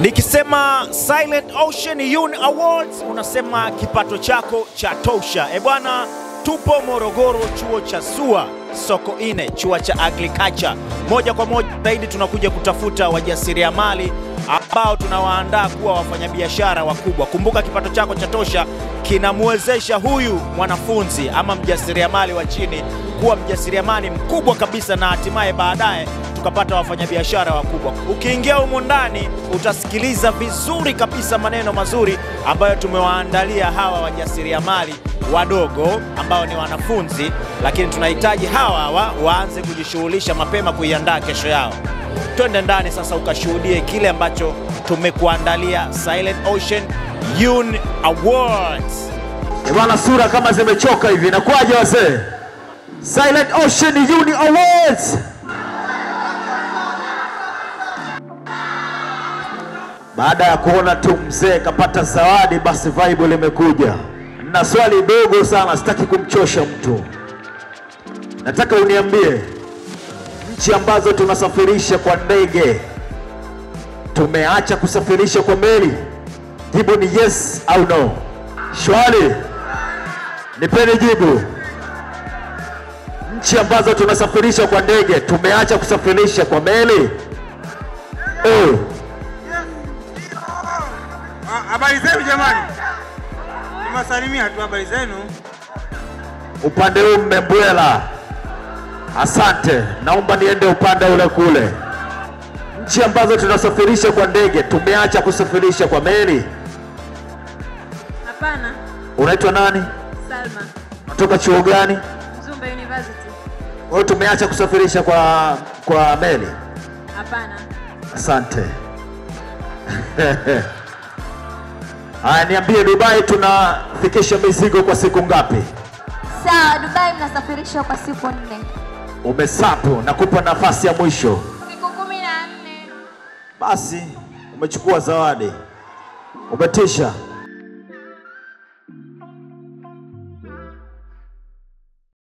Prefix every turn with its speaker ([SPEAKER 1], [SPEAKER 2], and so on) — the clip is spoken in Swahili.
[SPEAKER 1] Nikisema Silent Ocean Uni Awards, unasema kipato chako cha tosha. Bwana, tupo Morogoro, chuo cha SUA, soko ine, chuo cha agriculture. Moja kwa moja zaidi tunakuja kutafuta wajasiriamali ambao tunawaandaa kuwa wafanyabiashara wakubwa. Kumbuka kipato chako cha tosha kinamwezesha huyu mwanafunzi ama mjasiriamali wa chini kuwa mjasiriamali mkubwa kabisa, na hatimaye baadaye tukapata wafanyabiashara wakubwa. Ukiingia humo ndani utasikiliza vizuri kabisa maneno mazuri ambayo tumewaandalia hawa wajasiriamali wadogo ambao ni wanafunzi, lakini tunahitaji hawa waanze kujishughulisha mapema kuiandaa kesho yao. Twende ndani sasa ukashuhudie kile ambacho tumekuandalia Silent Ocean Uni Awards.
[SPEAKER 2] Bwana, sura kama zimechoka hivi, inakuwaje wazee? Silent Ocean Uni Awards. Baada ya kuona tu mzee kapata zawadi, basi vibe limekuja. Na swali dogo sana, sitaki kumchosha mtu. Nataka uniambie nchi ambazo tunasafirisha kwa ndege, tumeacha kusafirisha kwa meli? Jibu ni yes au no. Swali, nipeni jibu. Nchi ambazo tunasafirisha kwa ndege, tumeacha kusafirisha kwa meli?
[SPEAKER 3] Habari zenu jamani. Nimesalimia tu, habari zenu.
[SPEAKER 2] Upande huu mmembwela. Asante. Naomba niende upande ule kule. Nchi ambazo tunasafirisha kwa ndege, tumeacha kusafirisha kwa meli?
[SPEAKER 4] Hapana.
[SPEAKER 2] Unaitwa nani?
[SPEAKER 4] Salma.
[SPEAKER 2] Kutoka chuo gani?
[SPEAKER 4] Mzumbe University.
[SPEAKER 2] Wewe tumeacha kusafirisha kwa meli?
[SPEAKER 4] Hapana.
[SPEAKER 2] Asante. Haya, niambie, Dubai tunafikisha mizigo kwa siku ngapi?
[SPEAKER 5] Sawa, Dubai mnasafirisha kwa siku 4.
[SPEAKER 2] Umesapu, nakupa nafasi ya mwisho.
[SPEAKER 5] Siku 14.
[SPEAKER 2] Basi umechukua zawadi. Umetisha.